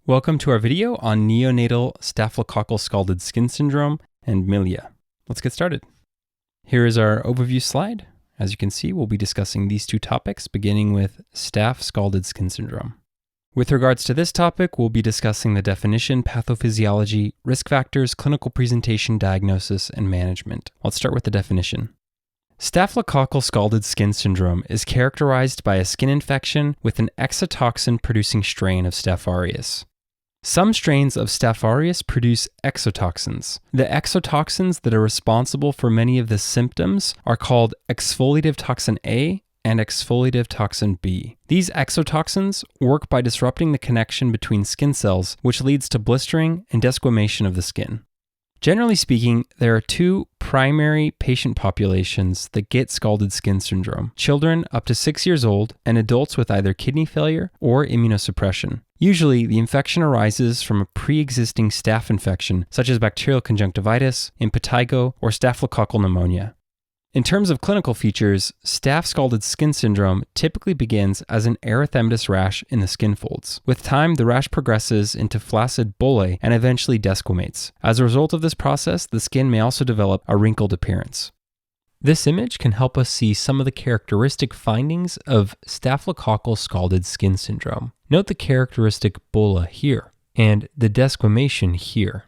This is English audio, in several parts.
Welcome to our video on neonatal Staphylococcal Scalded skin syndrome and Milla. Let's get started. Here is our overview slide. As you can see, we'll be discussing these two topics, beginning with Staph Scalded skin syndrome. With regards to this topic, we'll be discussing the definition, pathophysiology, risk factors, clinical presentation, diagnosis, and management. Let's start with the definition. Staphylococcal scalded skin syndrome is characterized by a skin infection with an exotoxin-producing strain of Staph aureus. Some strains of Staph aureus produce exotoxins. The exotoxins that are responsible for many of the symptoms are called exfoliative toxin A and exfoliative toxin B. These exotoxins work by disrupting the connection between skin cells, which leads to blistering and desquamation of the skin. Generally speaking, there are two primary patient populations that get scalded skin syndrome: children up to 6 years old and adults with either kidney failure or immunosuppression. Usually, the infection arises from a pre-existing staph infection, such as bacterial conjunctivitis, impetigo, or staphylococcal pneumonia. In terms of clinical features, staph scalded skin syndrome typically begins as an erythematous rash in the skin folds. With time, the rash progresses into flaccid bullae and eventually desquamates. As a result of this process, the skin may also develop a wrinkled appearance. This image can help us see some of the characteristic findings of staphylococcal scalded skin syndrome. Note the characteristic bulla here and the desquamation here.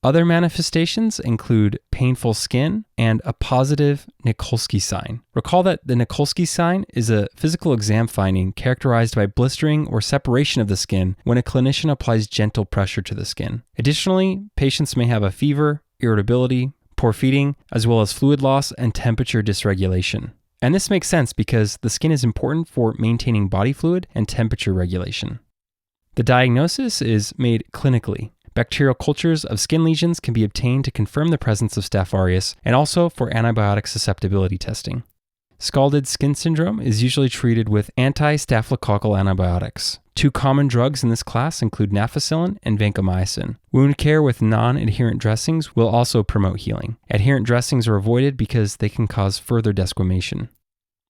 Other manifestations include painful skin and a positive Nikolsky sign. Recall that the Nikolsky sign is a physical exam finding characterized by blistering or separation of the skin when a clinician applies gentle pressure to the skin. Additionally, patients may have a fever, irritability, poor feeding, as well as fluid loss and temperature dysregulation. And this makes sense because the skin is important for maintaining body fluid and temperature regulation. The diagnosis is made clinically. Bacterial cultures of skin lesions can be obtained to confirm the presence of Staph aureus and also for antibiotic susceptibility testing. Scalded skin syndrome is usually treated with anti-staphylococcal antibiotics. Two common drugs in this class include nafcillin and vancomycin. Wound care with non-adherent dressings will also promote healing. Adherent dressings are avoided because they can cause further desquamation.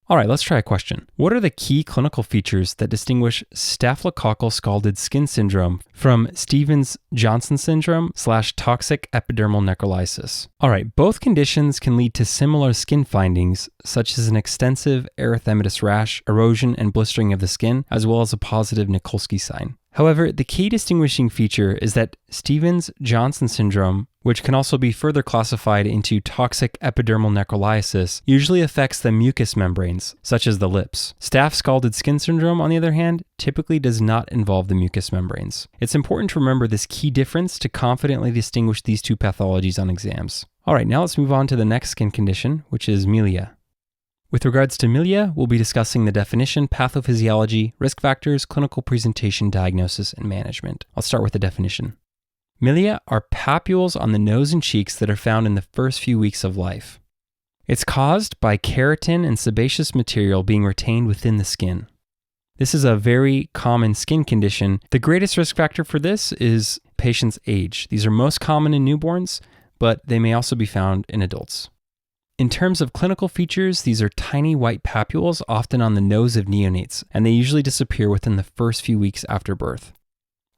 All right, let's try a question. What are the key clinical features that distinguish staphylococcal scalded skin syndrome from Stevens-Johnson syndrome / toxic epidermal necrolysis? All right, both conditions can lead to similar skin findings, such as an extensive erythematous rash, erosion, and blistering of the skin, as well as a positive Nikolsky sign. However, the key distinguishing feature is that Stevens-Johnson syndrome, which can also be further classified into toxic epidermal necrolysis, usually affects the mucous membranes, such as the lips. Staph scalded skin syndrome, on the other hand, typically does not involve the mucous membranes. It's important to remember this key difference to confidently distinguish these two pathologies on exams. All right, now let's move on to the next skin condition, which is Milla. With regards to Milla, we'll be discussing the definition, pathophysiology, risk factors, clinical presentation, diagnosis, and management. I'll start with the definition. Milla are papules on the nose and cheeks that are found in the first few weeks of life. It's caused by keratin and sebaceous material being retained within the skin. This is a very common skin condition. The greatest risk factor for this is patient's age. These are most common in newborns, but they may also be found in adults. In terms of clinical features, these are tiny white papules often on the nose of neonates, and they usually disappear within the first few weeks after birth.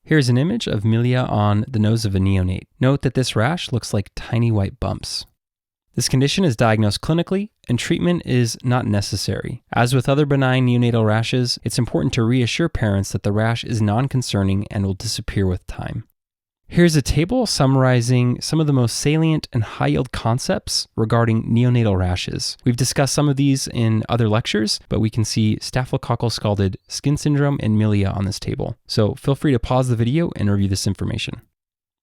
Here's an image of Milla on the nose of a neonate. Note that this rash looks like tiny white bumps. This condition is diagnosed clinically, and treatment is not necessary. As with other benign neonatal rashes, it's important to reassure parents that the rash is non-concerning and will disappear with time. Here's a table summarizing some of the most salient and high-yield concepts regarding neonatal rashes. We've discussed some of these in other lectures, but we can see staphylococcal scalded skin syndrome and Milla on this table. So feel free to pause the video and review this information.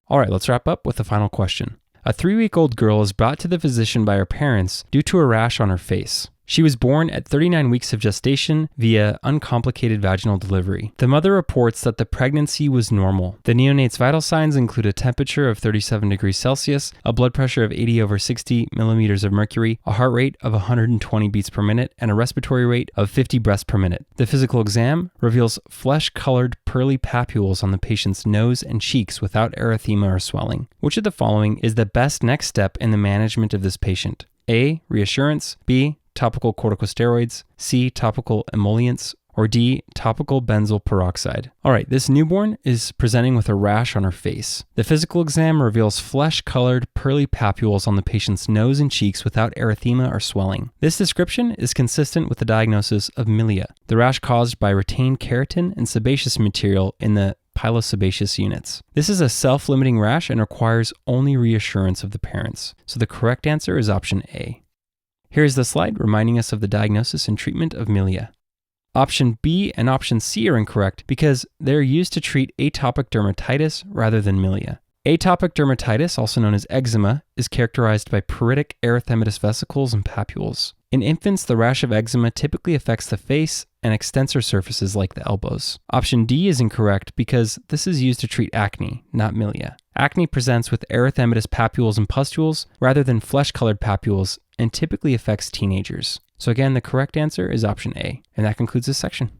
All right, let's wrap up with the final question. A 3-week-old girl is brought to the physician by her parents due to a rash on her face. She was born at 39 weeks of gestation via uncomplicated vaginal delivery. The mother reports that the pregnancy was normal. The neonate's vital signs include a temperature of 37 degrees Celsius, a blood pressure of 80/60 millimeters of mercury, a heart rate of 120 beats per minute, and a respiratory rate of 50 breaths per minute. The physical exam reveals flesh-colored pearly papules on the patient's nose and cheeks without erythema or swelling. Which of the following is the best next step in the management of this patient? A. Reassurance. B. Topical corticosteroids, C. Topical emollients, Or D, topical benzoyl peroxide. All right, this newborn is presenting with a rash on her face. The physical exam reveals flesh-colored, pearly papules on the patient's nose and cheeks without erythema or swelling. This description is consistent with the diagnosis of Milla, the rash caused by retained keratin and sebaceous material in the pilosebaceous units. This is a self-limiting rash and requires only reassurance of the parents. So the correct answer is option A. Here is the slide reminding us of the diagnosis and treatment of Milla. Option B and option C are incorrect because they're used to treat atopic dermatitis rather than Milla. Atopic dermatitis, also known as eczema, is characterized by pruritic erythematous vesicles and papules. In infants, the rash of eczema typically affects the face and extensor surfaces like the elbows. Option D is incorrect because this is used to treat acne, not Milla. Acne presents with erythematous papules and pustules rather than flesh-colored papules and typically affects teenagers. So again, the correct answer is option A, and that concludes this section.